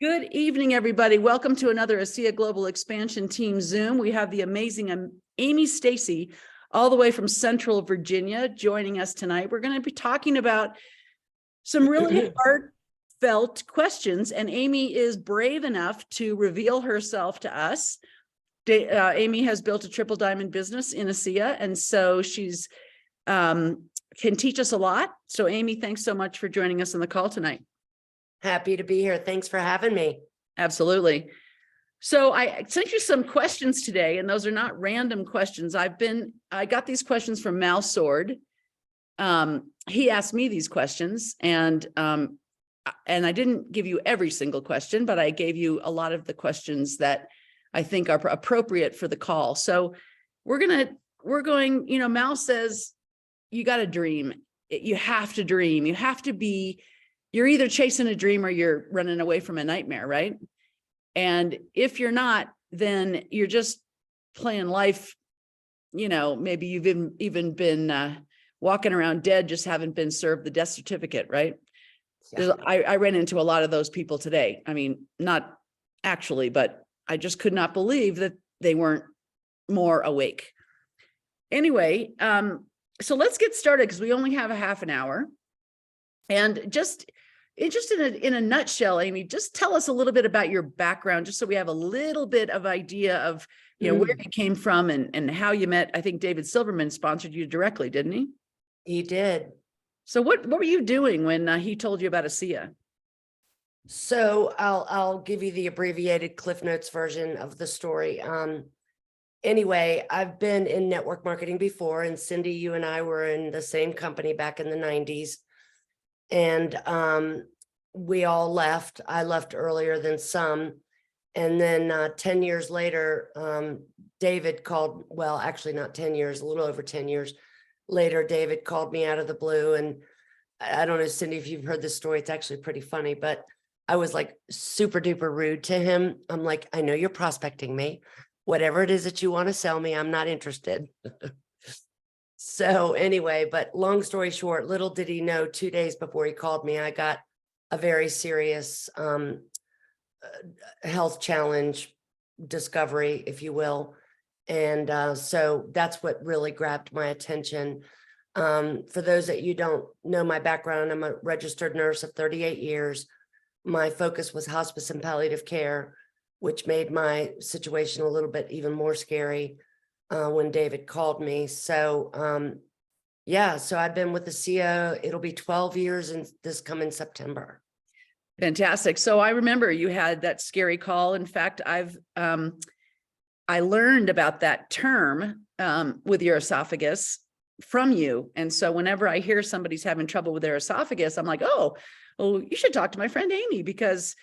Good evening, everybody. Welcome to another ASEA Global Expansion Team Zoom. We have the amazing Amy Stacy, all the way from Central Virginia, joining us tonight. We're going to be talking about some really heartfelt questions, and Amy is brave enough to reveal herself to us. Amy has built a triple diamond business in ASEA, and so she's can teach us a lot. So Amy, thanks so much for joining us on the call tonight. Happy to be here. Thanks for having me. Absolutely. So I sent you some questions today, and those are not random questions. I got these questions from Mal Sword. He asked me these questions, and I didn't give you every single question, but I gave you a lot of the questions that I think are appropriate for the call. So we're going, Mal says, you got to dream. You have to dream. You have to be, you're either chasing a dream or you're running away from a nightmare, right? And if you're not, then you're just playing life. Maybe you've even been walking around dead, just haven't been served the death certificate, right? Yeah. I ran into a lot of those people today. I mean, not actually, but I just could not believe that they weren't more awake. Anyway, so let's get started because we only have a half an hour. And just in a nutshell, Amy, just tell us a little bit about your background, just so we have a little bit of idea of, where you came from and how you met. I think David Silverman sponsored you directly, didn't he? He did. So what were you doing when he told you about ASEA? So I'll give you the abbreviated Cliff Notes version of the story. Anyway, I've been in network marketing before, and Cindy, you and I were in the same company back in the 90s. And we all left. I left earlier than some. And then 10 years later, David called, well, actually not 10 years, a little over 10 years later, David called me out of the blue. And I don't know, Cindy, if you've heard this story, it's actually pretty funny, but I was like super duper rude to him. I'm like, I know you're prospecting me. Whatever it is that you want to sell me, I'm not interested. So anyway, but long story short, little did he know, 2 days before he called me, I got a very serious health challenge discovery, if you will. And so that's what really grabbed my attention. For those that you don't know my background, I'm a registered nurse of 38 years. My focus was hospice and palliative care, which made my situation a little bit even more scary when David called me. So yeah, so I've been with ASEA. It'll be 12 years in this coming September. Fantastic. So I remember you had that scary call. In fact, I learned about that term with your esophagus from you. And so whenever I hear somebody's having trouble with their esophagus, I'm like, oh, well, you should talk to my friend Amy, because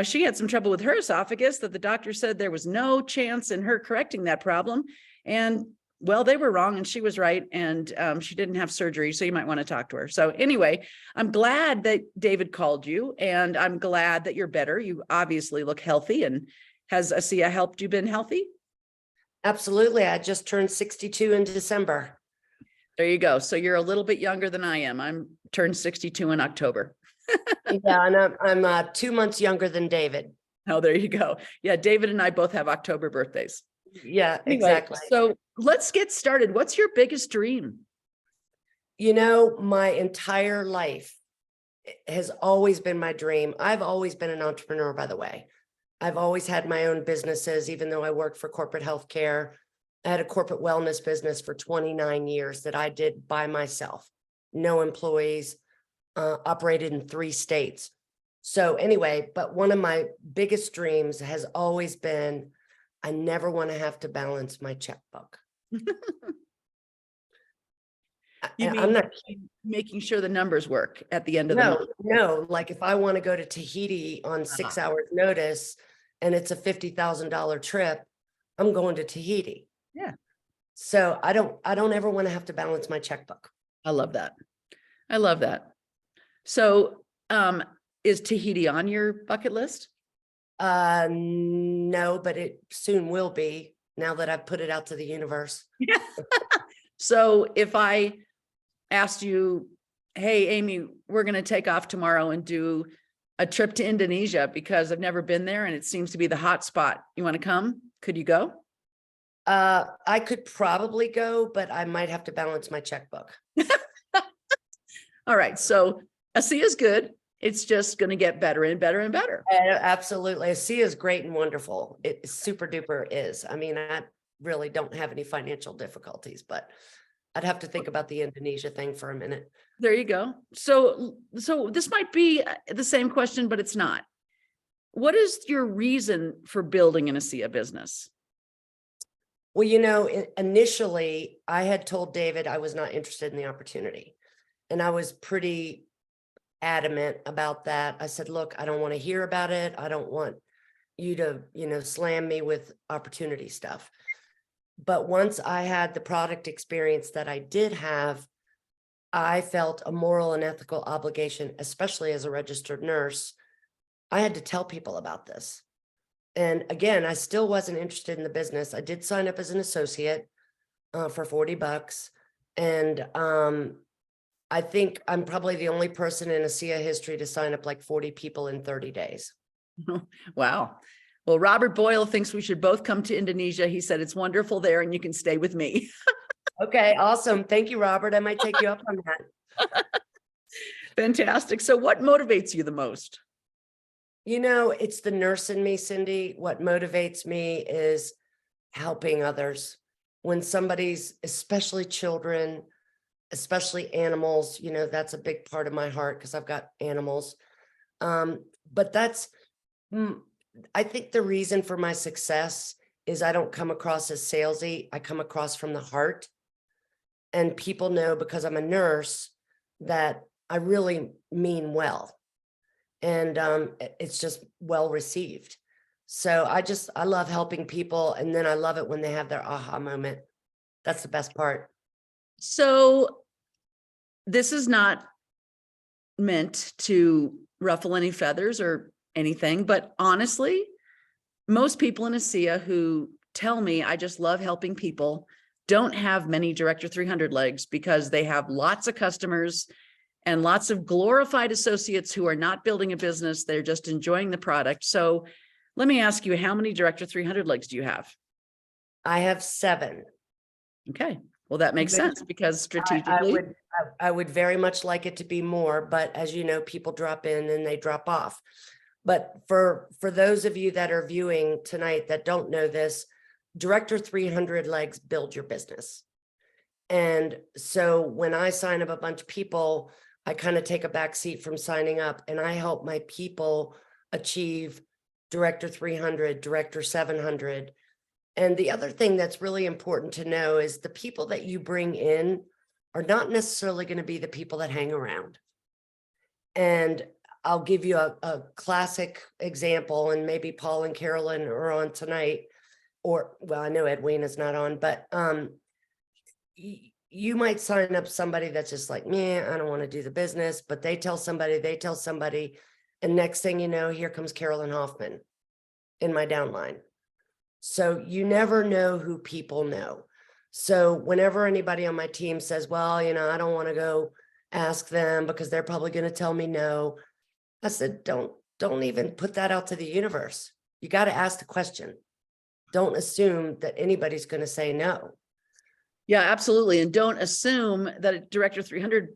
she had some trouble with her esophagus that the doctor said there was no chance in her correcting that problem. And well, they were wrong and she was right. And she didn't have surgery. So you might want to talk to her. So anyway, I'm glad that David called you, and I'm glad that you're better. You obviously look healthy. And has ASEA helped you been healthy? Absolutely. I just turned 62 in December. There you go. So you're a little bit younger than I am. I'm turned 62 in October. Yeah, and I'm 2 months younger than David. Oh, there you go. Yeah, David and I both have October birthdays. Yeah, anyway, exactly. So let's get started. What's your biggest dream? My entire life has always been my dream. I've always been an entrepreneur, by the way. I've always had my own businesses, even though I worked for corporate healthcare. I had a corporate wellness business for 29 years that I did by myself, no employees, operated in 3 states. So anyway, but one of my biggest dreams has always been, I never want to have to balance my checkbook. You mean I'm not making sure the numbers work at the end of the month? No, like if I want to go to Tahiti on 6 hours notice and it's a $50,000 trip, I'm going to Tahiti. Yeah. So I don't ever want to have to balance my checkbook. I love that. I love that. So is Tahiti on your bucket list? No, but it soon will be, now that I've put it out to the universe. So if I asked you, hey, Amy, we're going to take off tomorrow and do a trip to Indonesia because I've never been there and it seems to be the hot spot. You want to come? Could you go? I could probably go, but I might have to balance my checkbook. All right. So ASEA is good. It's just going to get better and better and better. Absolutely. ASEA is great and wonderful. It super duper is. I mean, I really don't have any financial difficulties, but I'd have to think about the Indonesia thing for a minute. There you go. So this might be the same question, but it's not. What is your reason for building an ASEA business? Well, you know, initially I had told David I was not interested in the opportunity. And I was pretty adamant about that. I said, look, I don't want to hear about it. I don't want you to, you know, slam me with opportunity stuff. But once I had the product experience that I did have, I felt a moral and ethical obligation, especially as a registered nurse. I had to tell people about this. And again, I still wasn't interested in the business. I did sign up as an associate for $40. And I think I'm probably the only person in ASEA history to sign up like 40 people in 30 days. Wow. Well, Robert Boyle thinks we should both come to Indonesia. He said it's wonderful there and you can stay with me. Okay, awesome. Thank you, Robert. I might take you up on that. Fantastic. So what motivates you the most? You know, it's the nurse in me, Cindy. What motivates me is helping others. When somebody's, especially children, especially animals, you know, that's a big part of my heart because I've got animals. But that's, I think the reason for my success is I don't come across as salesy. I come across from the heart. And people know because I'm a nurse that I really mean well. And it's just well received. So I love helping people. And then I love it when they have their aha moment. That's the best part. So this is not meant to ruffle any feathers or anything, but honestly, most people in ASEA who tell me I just love helping people don't have many Director 300 legs because they have lots of customers and lots of glorified associates who are not building a business. They're just enjoying the product. So let me ask you, how many Director 300 legs do you have? I have 7. Okay. Well, that makes sense because strategically, I would very much like it to be more, but as you know, people drop in and they drop off. But for those of you that are viewing tonight that don't know this, Director 300 legs build your business. And so when I sign up a bunch of people, I kind of take a back seat from signing up and I help my people achieve Director 300, Director 700. And the other thing that's really important to know is the people that you bring in are not necessarily going to be the people that hang around. And I'll give you a classic example, and maybe Paul and Carolyn are on tonight, or, well, I know Edwina's not on, but you might sign up somebody that's just like, man, I don't want to do the business, but they tell somebody, and next thing you know, here comes Carolyn Hoffman in my downline. So you never know who people know. So whenever anybody on my team says, well, you know, I don't want to go ask them because they're probably going to tell me no, I said, don't even put that out to the universe. You got to ask the question. Don't assume that anybody's going to say no. yeah, absolutely. And don't assume that Director 300s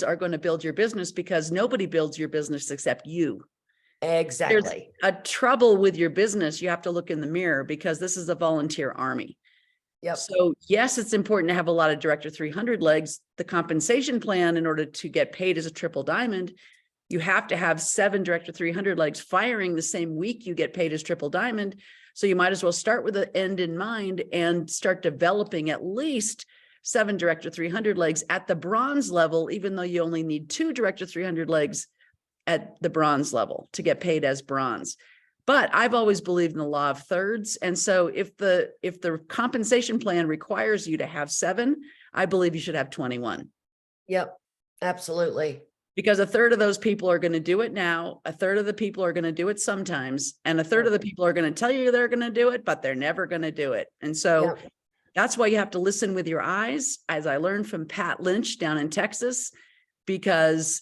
are going to build your business because nobody builds your business except you. Exactly. There's a trouble with your business. You have to look in the mirror because this is a volunteer army. Yep. So yes, it's important to have a lot of Director 300 legs. The compensation plan, in order to get paid as a triple diamond, you have to have 7 Director 300 legs firing the same week you get paid as triple diamond. So you might as well start with the end in mind and start developing at least 7 Director 300 legs at the bronze level, even though you only need 2 Director 300 legs at the bronze level to get paid as bronze. But I've always believed in the law of thirds. And so if the compensation plan requires you to have 7, I believe you should have 21. Yep, absolutely. Because a third of those people are going to do it now. A third of the people are going to do it sometimes. And a third of the people are going to tell you they're going to do it, but they're never going to do it. And so that's why you have to listen with your eyes, as I learned from Pat Lynch down in Texas, because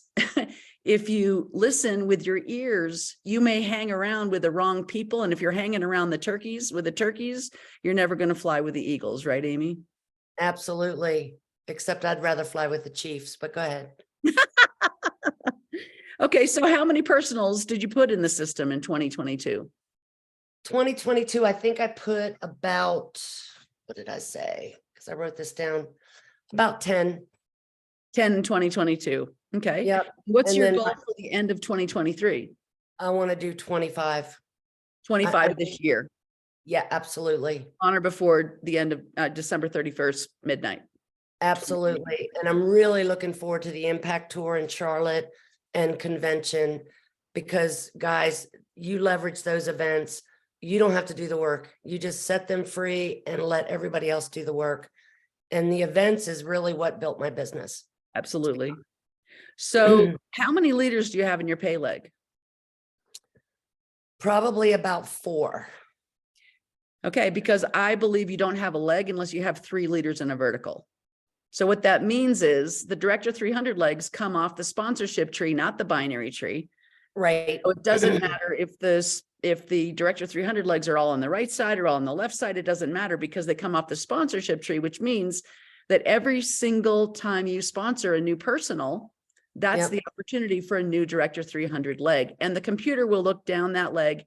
if you listen with your ears, you may hang around with the wrong people. And if you're hanging around the turkeys with the turkeys, you're never going to fly with the eagles, right, Amy? Absolutely. Except I'd rather fly with the Chiefs, but go ahead. Okay, so how many personals did you put in the system in 2022? 2022, I think I put about, what did I say? Because I wrote this down, about 10. 10 in 2022. Okay. Yep. What's And your then goal for the end of 2023? I want to do 25. 25 this year, Yeah, absolutely. on or before the end of December 31st, midnight. Absolutely. And I'm really looking forward to the Impact Tour in Charlotte and convention, because guys, you leverage those events. You don't have to do the work. You just set them free and let everybody else do the work. And the events is really what built my business. Absolutely. So how many leaders do you have in your pay leg? Probably about 4. Okay, because I believe you don't have a leg unless you have 3 leaders in a vertical. So what that means is the Director 300 legs come off the sponsorship tree, not the binary tree. Right. So it doesn't matter if the Director 300 legs are all on the right side or all on the left side, it doesn't matter, because they come off the sponsorship tree, which means that every single time you sponsor a new personal, that's Yep. the opportunity for a new Director 300 leg. And the computer will look down that leg,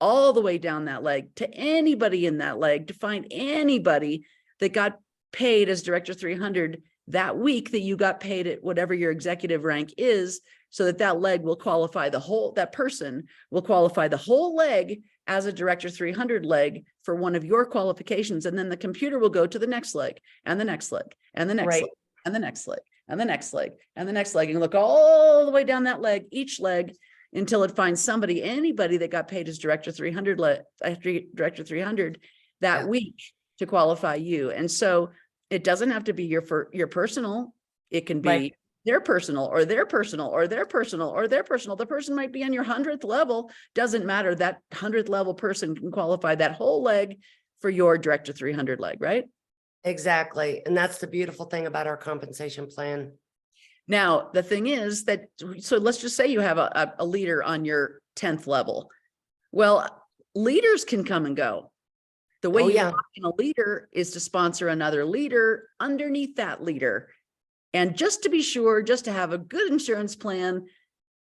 all the way down that leg, to anybody in that leg, to find anybody that got paid as Director 300 that week, that you got paid at whatever your executive rank is, so that that leg will qualify that person will qualify the whole leg as a Director 300 leg for one of your qualifications. And then the computer will go to the next leg and the next leg and the next Right. leg and the next leg and the next leg and the next leg, and look all the way down that leg, each leg, until it finds anybody that got paid as Director 300 Director 300 that Yeah. week to qualify you. And so it doesn't have to be your personal. It can be Right. their personal or their personal or their personal or their personal. The person might be on your 100th level. Doesn't matter. That 100th level person can qualify that whole leg for your Director 300 leg, right? Exactly. And that's the beautiful thing about our compensation plan. Now, the thing is that, so let's just say you have a leader on your 10th level. Well, leaders can come and go. The way Oh, you yeah. lock in a leader is to sponsor another leader underneath that leader. And just to be sure, just to have a good insurance plan,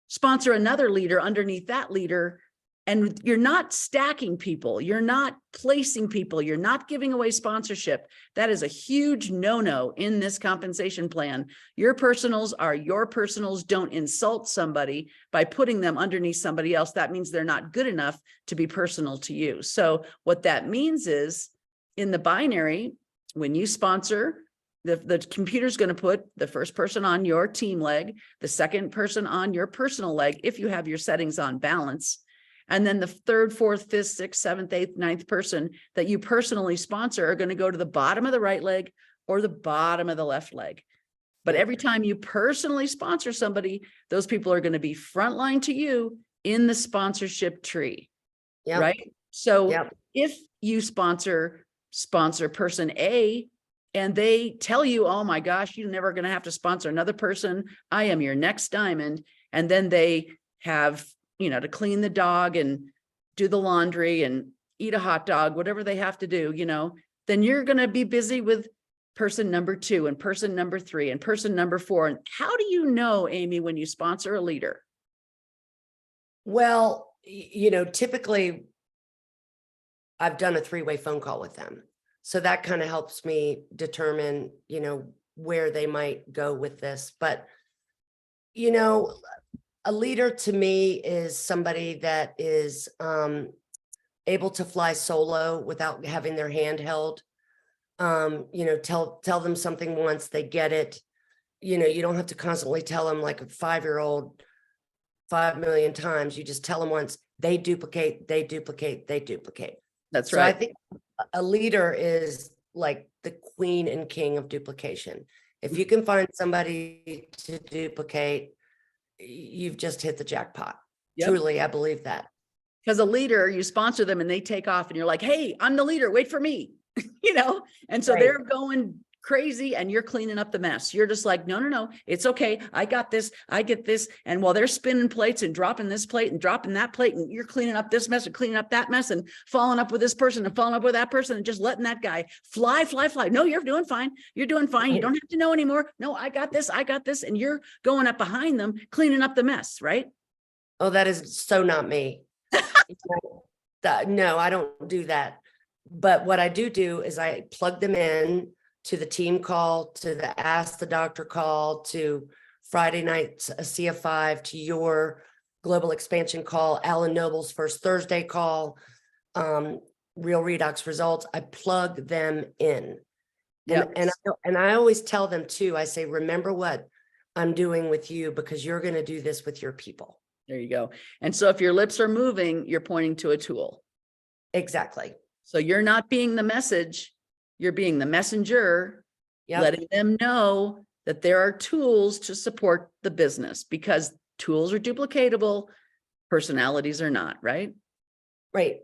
sponsor another leader underneath that leader. And you're not stacking people. You're not placing people. You're not giving away sponsorship. That is a huge no-no in this compensation plan. Your personals are your personals. Don't insult somebody by putting them underneath somebody else. That means they're not good enough to be personal to you. So what that means is, in the binary, when you sponsor, the computer's going to put the first person on your team leg, the second person on your personal leg, if you have your settings on balance. And then the third, fourth, fifth, sixth, seventh, eighth, ninth person that you personally sponsor are going to go to the bottom of the right leg or the bottom of the left leg. But every time you personally sponsor somebody, those people are going to be frontline to you in the sponsorship tree, Yep. right? So Yep. if you sponsor person A, and they tell you, oh my gosh, you're never going to have to sponsor another person. I am your next diamond. And then they have, to clean the dog and do the laundry and eat a hot dog, whatever they have to do, then you're going to be busy with person number 2 and person number 3 and person number 4. And how do you know, Amy, when you sponsor a leader? Well, typically I've done a 3-way phone call with them. So that kind of helps me determine, where they might go with this. But, a leader to me is somebody that is able to fly solo without having their hand held. Tell them something once, they get it. You don't have to constantly tell them like a 5-year-old 5 million times. You just tell them once, they duplicate, they duplicate, they duplicate. That's So right. I think a leader is like the queen and king of duplication. If you can find somebody to duplicate, you've just hit the jackpot. Yep. Truly, I believe that. Because a leader, you sponsor them and they take off and you're like, hey, I'm the leader, wait for me, and so Right. they're going crazy and you're cleaning up the mess. You're just like, no, it's okay. I got this. I get this. And while they're spinning plates and dropping this plate and dropping that plate, and you're cleaning up this mess and cleaning up that mess and following up with this person and following up with that person and just letting that guy fly. No, you're doing fine. You're doing fine. You don't have to know anymore. No, I got this. I got this. And you're going up behind them, cleaning up the mess, right? Oh, that is so not me. No, I don't do that. But what I do is I plug them in to the team call, to the Ask the Doctor call, to Friday nights, a CF5, to your global expansion call, Alan Noble's first Thursday call, Real Redox Results. I plug them in. And I always tell them too, I say, remember what I'm doing with you, because you're going to do this with your people. There you go. And so if your lips are moving, you're pointing to a tool. Exactly. So you're not being the message, you're being the messenger, letting them know that there are tools to support the business, because tools are duplicatable, personalities are not, right? Right.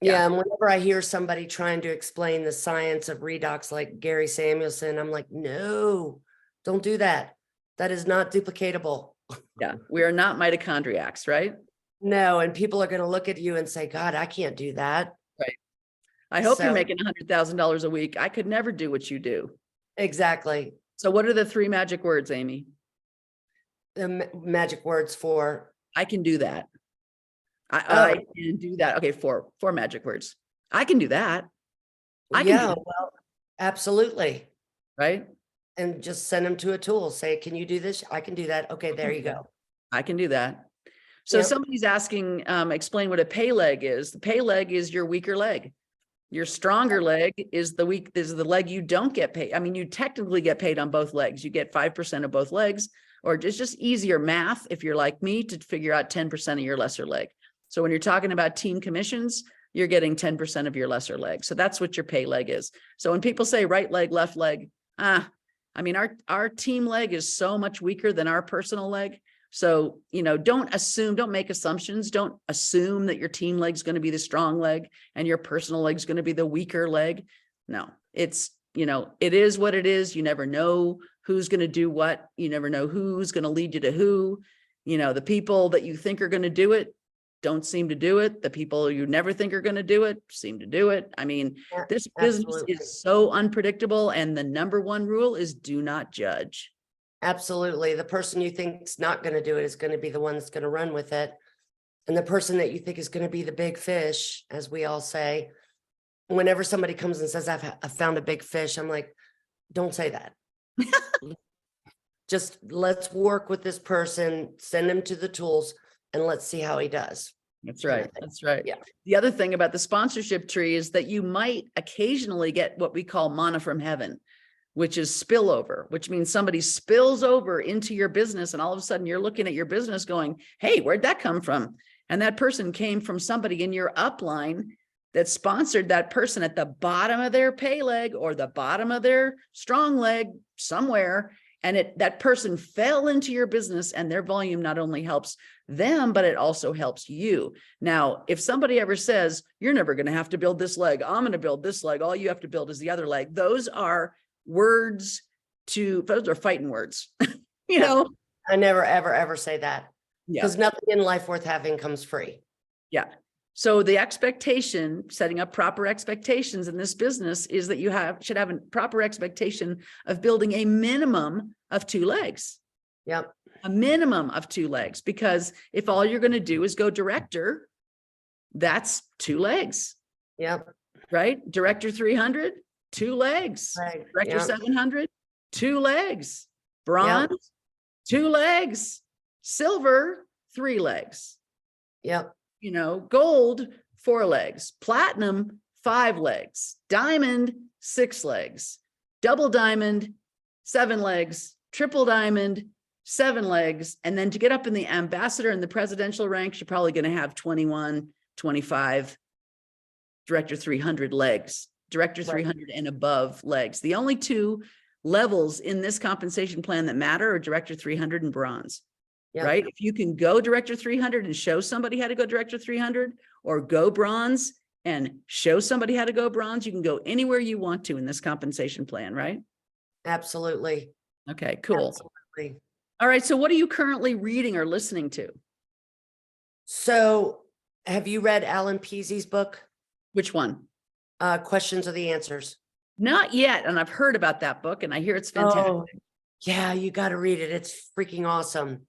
Yeah. And whenever I hear somebody trying to explain the science of redox, like Gary Samuelson, I'm like, no, don't do that. That is not duplicatable. Yeah. We are not mitochondriacs, right? No. And people are going to look at you and say, God, I can't do that. Right. I hope you're making $100,000 a week. I could never do what you do. Exactly. So what are the 3 magic words, Amy? The magic words for? I can do that. I can do that. Okay, 4 magic words. I can do that. I can do that. Well, absolutely. Right. And just send them to a tool. Say, can you do this? I can do that. Okay, there you go. I can do that. So somebody's asking, explain what a pay leg is. The pay leg is your weaker leg. Your stronger leg is the leg you don't get paid. I mean, you technically get paid on both legs. You get 5% of both legs, or just easier math if you're like me to figure out 10% of your lesser leg. So when you're talking about team commissions, you're getting 10% of your lesser leg. So that's what your pay leg is. So when people say right leg, left leg, I mean, our team leg is so much weaker than our personal leg. So, don't make assumptions. Don't assume that your team leg is going to be the strong leg and your personal leg is going to be the weaker leg. No, it is what it is. You never know who's going to do what. You never know who's going to lead you to who. The people that you think are going to do it don't seem to do it. The people you never think are going to do it seem to do it. I mean, this business is so unpredictable. And the number one rule is do not judge. Absolutely. The person you think is not going to do it is going to be the one that's going to run with it. And the person that you think is going to be the big fish, as we all say, whenever somebody comes and says, I've found a big fish, I'm like, don't say that. Just let's work with this person, send him to the tools, and let's see how he does. That's right. That's right. Yeah. The other thing about the sponsorship tree is that you might occasionally get what we call manna from heaven, which is spillover, which means somebody spills over into your business. And all of a sudden you're looking at your business going, hey, where'd that come from? And that person came from somebody in your upline that sponsored that person at the bottom of their pay leg or the bottom of their strong leg somewhere. And that person fell into your business, and their volume not only helps them, but it also helps you. Now, if somebody ever says, you're never going to have to build this leg, I'm going to build this leg, all you have to build is the other leg. Those are fighting words. I never, ever say that, because nothing in life worth having comes free. Yeah. So the expectation, setting up proper expectations in this business, is that you should have a proper expectation of building a minimum of 2 legs. Yep. A minimum of 2 legs, because if all you're going to do is go director, that's 2 legs. Yep. Right? Director 300, 2 legs. Right. Director 700, 2 legs. Bronze, 2 legs. Silver, 3 legs. Yep. Gold, 4 legs. Platinum, 5 legs. Diamond, 6 legs. Double diamond, 7 legs. Triple diamond, 7 legs. And then to get up in the ambassador and the presidential ranks, you're probably going to have 21, 25, director 300 legs. Director 300 and above legs. The only 2 levels in this compensation plan that matter are director 300 and bronze. Yep. Right? If you can go director 300 and show somebody how to go director 300 or go bronze, and show somebody how to go bronze, you can go anywhere you want to in this compensation plan, right? Absolutely. Okay, cool. Absolutely. All right. So what are you currently reading or listening to? So have you read Alan Peasy's book? Which one? Questions Are the Answers. Not yet. And I've heard about that book and I hear it's fantastic. Oh, yeah, you got to read it. It's freaking awesome.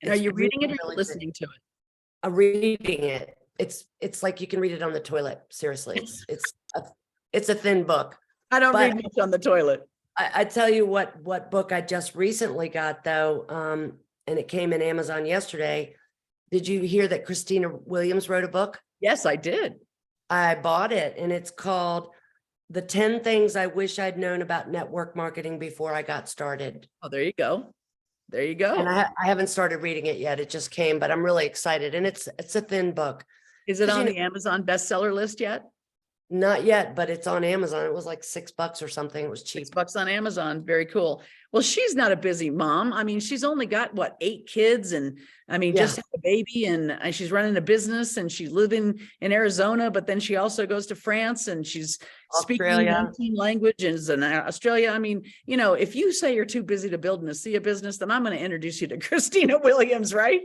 And are It's you reading it or really listening to it? reading it. It's like you can read it on the toilet. Seriously, it's a thin book. I don't But- read much on the toilet. I tell you what book I just recently got though, and it came in Amazon yesterday. Did you hear that Christina Williams wrote a book? Yes, I did. I bought it, and it's called The 10 Things I Wish I'd Known About Network Marketing Before I Got Started. Oh, there you go. There you go. And I haven't started reading it yet. It just came, but I'm really excited. And it's a thin book. Is it 'Cause, on you the Amazon bestseller list yet? Not yet, but it's on Amazon. It was like $6 or something. It was cheap. $6 on Amazon. Very cool. Well, she's not a busy mom. I mean, she's only got what, 8 kids, and I mean, Yeah. just had a baby, and she's running a business, and she's living in Arizona, but then she also goes to France, and she's speaking Australia. 19 languages in Australia. I mean, you know, if you say you're too busy to build and see a business, then I'm going to introduce you to Christina Williams, right?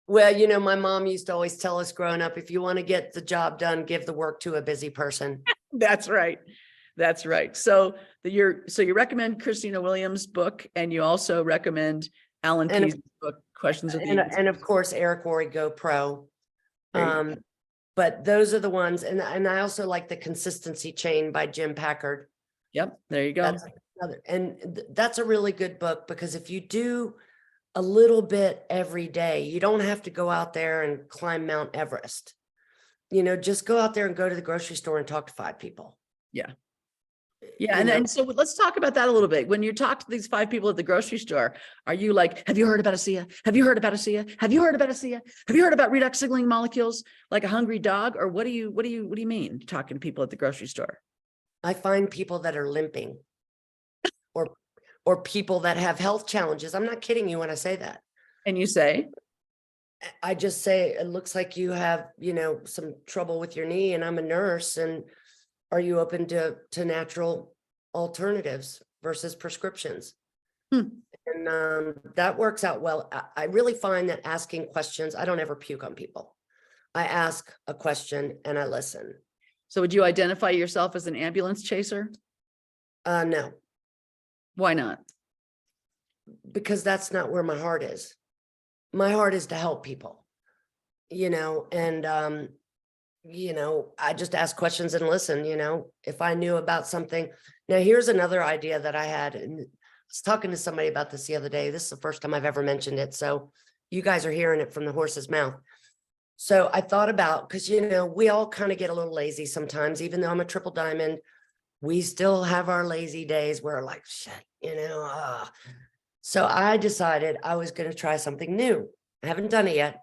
Well, you know, my mom used to always tell us growing up, if you want to get the job done, give the work to a busy person. That's right. That's right. So you recommend Christina Williams' book, and you also recommend Alan And- Peasy's book, Questions of the Answers. And of course, Eric Worre Go Pro. There you go. But those are the ones. And I also like The Consistency Chain by Jim Packard. Yep, there you go. That's another, and that's a really good book, because if you do a little bit every day, you don't have to go out there and climb Mount Everest. You know, just go out there and go to the grocery store and talk to 5 people. Yeah. You Yeah. And, know? and so let's talk about that a little bit. When you talk to these 5 people at the grocery store, are you like, have you heard about ASEA? Have you heard about ASEA? Have you heard about ASEA? Have you heard about redox signaling molecules, like a hungry dog? Or what do you mean talking to people at the grocery store? I find people that are limping or people that have health challenges. I'm not kidding you when I say that. And you say, I just say, it looks like you have, you know, some trouble with your knee, and I'm a nurse, and are you open to natural alternatives versus prescriptions? Hmm. And that works out well. I really find that asking questions, I don't ever puke on people. I ask a question and I listen. so would you identify yourself as an ambulance chaser? No, Why not? because that's not where my heart is. My heart is to help people, you know, and you know, I just ask questions and listen, you know, if I knew about something. Now, here's another idea that I had, and I was talking to somebody about this the other day. This is the first time I've ever mentioned it, so you guys are hearing it from the horse's mouth. So I thought about, because, you know, we all kind of get a little lazy sometimes, even though I'm a triple diamond, we still have our lazy days where like, shit, you know. So I decided I was going to try something new. I haven't done it yet.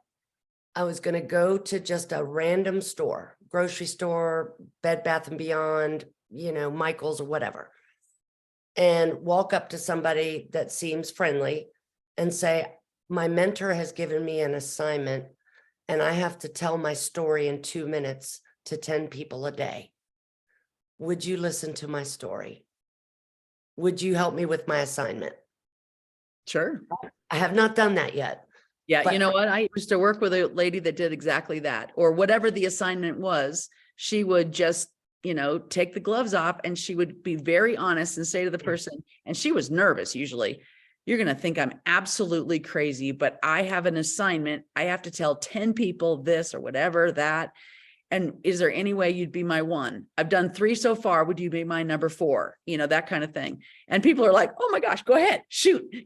I was going to go to just a random store, grocery store, Bed Bath and Beyond, you know, Michael's or whatever, and walk up to somebody that seems friendly and say, my mentor has given me an assignment and I have to tell my story in 2 minutes to 10 people a day. Would you listen to my story? Would you help me with my assignment? Sure. I have not done that yet. Yeah, But- you know what? I used to work with a lady that did exactly that, or whatever the assignment was. She would just, you know, take the gloves off, and she would be very honest and say to the person, and she was nervous usually, you're going to think I'm absolutely crazy, but I have an assignment. I have to tell 10 people this or whatever that. And is there any way you'd be my one? I've done 3 so far. Would you be my number 4? You know, that kind of thing. And people are like, oh my gosh, go ahead, shoot. You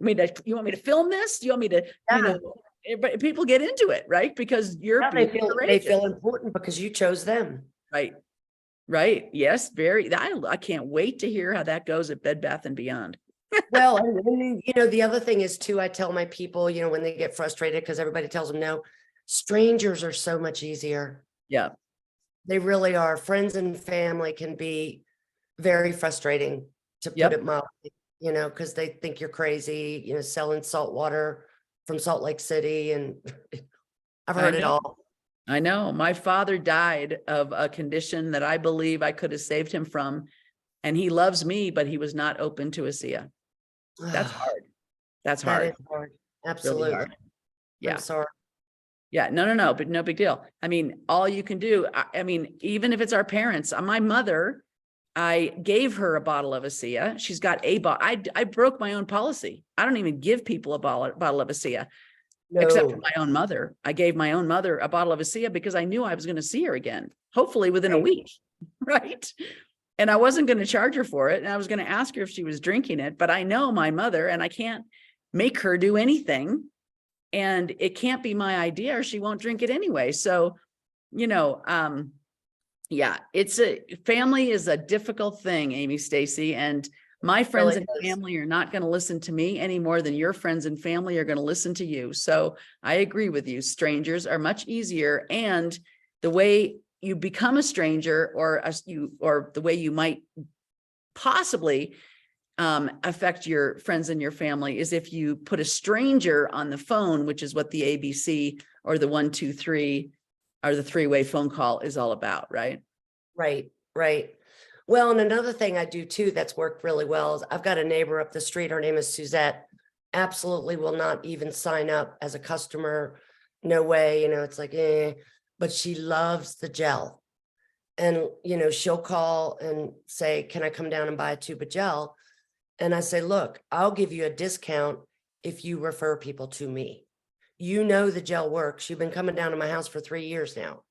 want me to film this? Do you want me to, Yeah. you know, but people get into it, right? Because you're Yeah, being they courageous. feel important because you chose them. Right. Right. Yes. Very. I can't wait to hear how that goes at Bed Bath and Beyond. Well, and you know, the other thing is too, I tell my people, you know, when they get frustrated because everybody tells them no, strangers are so much easier. Yeah. They really are. Friends and family can be very frustrating, to put Yep. it mildly, you know, because they think you're crazy, you know, selling salt water from Salt Lake City. And I've I heard it know. all. I know. My father died of a condition that I believe I could have saved him from. And he loves me, but he was not open to ASEA. That's hard. That's That hard. is hard. Really Absolutely. hard. I'm Yeah. sorry. Yeah. No, but no big deal. I mean, all you can do, I mean, even if it's our parents, my mother, I gave her a bottle of ASEA. She's got a bottle. I broke my own policy. I don't even give people a bottle of ASEA, except for No. my own mother. I gave my own mother a bottle of ASEA because I knew I was going to see her again, hopefully within a Right. week. Right. And I wasn't going to charge her for it. And I was going to ask her if she was drinking it, but I know my mother and I can't make her do anything. And it can't be my idea or she won't drink it anyway. So, yeah, family is a difficult thing, Amy Stacy. And my friends Really and is. family are not going to listen to me any more than your friends and family are going to listen to you. So I agree with you. Strangers are much easier. And the way you become a stranger or the way you might possibly affect your friends and your family is if you put a stranger on the phone, which is what the ABC or the 123 or the three-way phone call is all about, right? Right, right. Well, and another thing I do too that's worked really well is I've got a neighbor up the street. Her name is Suzette. Absolutely will not even sign up as a customer. No way, it's like, but she loves the gel. And, she'll call and say, can I come down and buy a tube of gel? And I say, look, I'll give you a discount if you refer people to me. The gel works. You've been coming down to my house for 3 years now.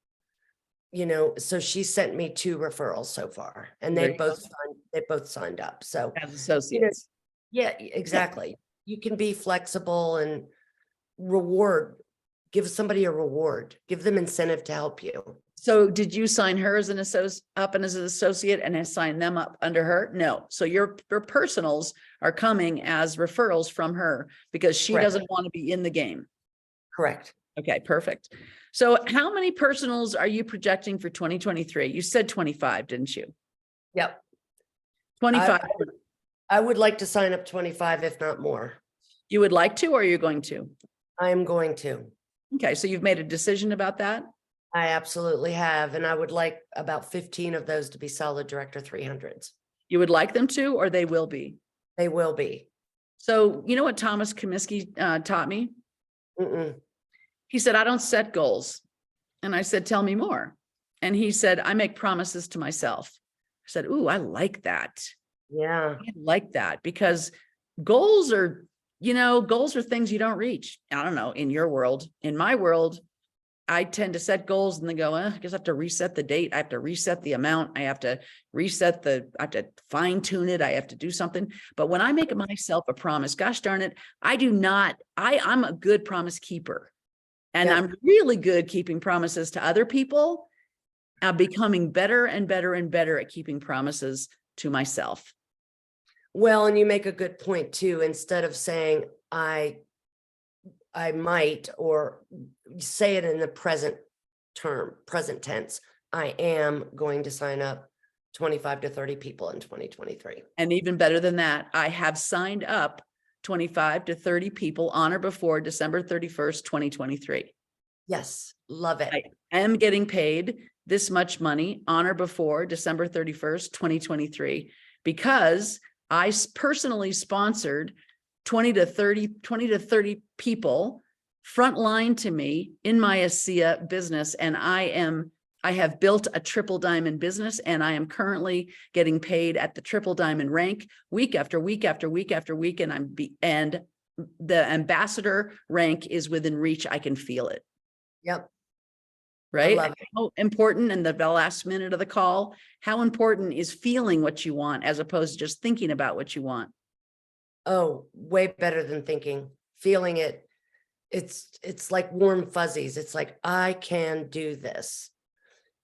So she sent me 2 referrals so far, and There they you go. both signed up. So, As associates. yeah, exactly. You can be flexible and give somebody a reward, give them incentive to help you. So did you sign her as an associate and sign them up under her? No. So your personals are coming as referrals from her because she Correct. doesn't want to be in the game. Correct. Okay, perfect. So how many personals are you projecting for 2023? You said 25, didn't you? Yep. 25. I would like to sign up 25, if not more. You would like to, or are you going to? I am going to. Okay, so you've made a decision about that? I absolutely have. And I would like about 15 of those to be solid director 300s. You would like them to, or they will be? They will be. So you know what Thomas Comiskey taught me? Mm-mm. He said, I don't set goals. And I said, tell me more. And he said, I make promises to myself. I said, ooh, I like that. Yeah. I like that because goals are things you don't reach. I don't know, in your world. In my world, I tend to set goals and then go, I guess I have to reset the date. I have to reset the amount. I have to I have to fine tune it. I have to do something. But when I make myself a promise, gosh darn it, I'm a good promise keeper. And Yep. I'm really good keeping promises to other people. I'm becoming better and better and better at keeping promises to myself. Well, and you make a good point too. Instead of saying I might, or say it in the present tense, I am going to sign up 25 to 30 people in 2023. And even better than that, I have signed up 25 to 30 people on or before December 31st, 2023. Yes, love it. I am getting paid this much money on or before December 31st, 2023, because I personally sponsored 20 to 30 people frontline to me in my ASEA business. And I have built a triple diamond business, and I am currently getting paid at the triple diamond rank week after week after week after week. And the ambassador rank is within reach. I can feel it. Yep. Right? love it. How important in the last minute of the call, how important is feeling what you want as opposed to just thinking about what you want? Oh, way better than thinking, feeling it. It's like warm fuzzies. It's like, I can do this.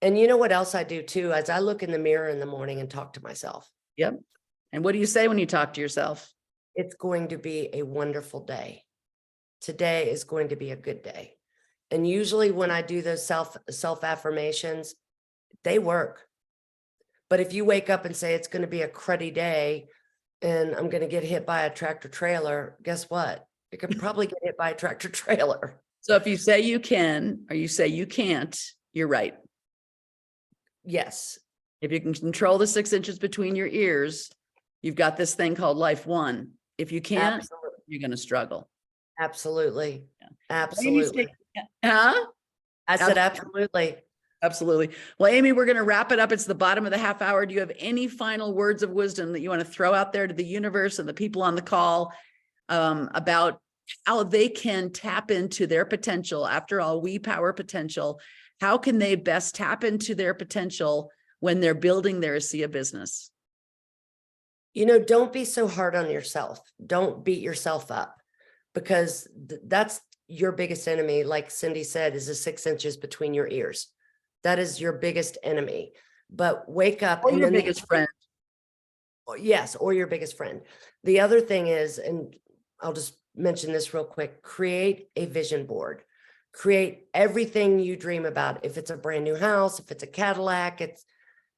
And you know what else I do too? As I look in the mirror in the morning and talk to myself. Yep. And what do you say when you talk to yourself? It's going to be a wonderful day. Today is going to be a good day. And usually when I do those self affirmations, they work. But if you wake up and say it's going to be a cruddy day and I'm going to get hit by a tractor trailer, guess what? You can probably get hit by a tractor trailer. So if you say you can, or you say you can't, you're right. Yes, If you can control the 6 inches between your ears, you've got this thing called life won. If you can't, absolutely, you're going to struggle. absolutely, Amy, stay- absolutely. Huh? I said absolutely. Absolutely. Well, Amy, we're going to wrap it up. It's the bottom of the half hour. Do you have any final words of wisdom that you want to throw out there to the universe and the people on the call about how they can tap into their potential? After all, we power potential. How can they best tap into their potential when they're building their ASEA business? Don't be so hard on yourself. Don't beat yourself up, because that's your biggest enemy. Like Cindy said, is the 6 inches between your ears. That is your biggest enemy. But wake up. Or And your then biggest friend. yes, or your biggest friend. The other thing is, and I'll just mention this real quick, create a vision board. Create everything you dream about. If it's a brand new house, if it's a Cadillac,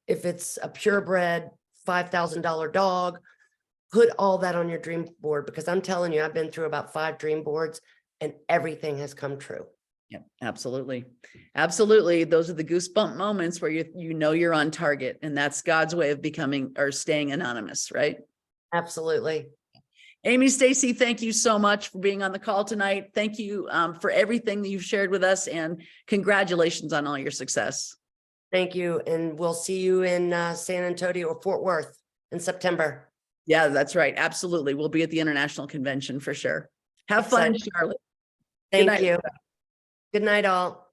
if it's a purebred $5,000 dog, put all that on your dream board, because I'm telling you, I've been through about 5 dream boards and everything has come true. Yeah, absolutely. Absolutely. Those are the goosebump moments where you know you're on target, and that's God's way of becoming or staying anonymous, right? Absolutely. Amy, Stacy, thank you so much for being on the call tonight. Thank you for everything that you've shared with us, and congratulations on all your success. Thank you. And we'll see you in San Antonio or Fort Worth in September. Yeah, that's right. Absolutely. We'll be at the International Convention for sure. Have fun, Excited. Charlotte. Good Thank night. you. Good night, all.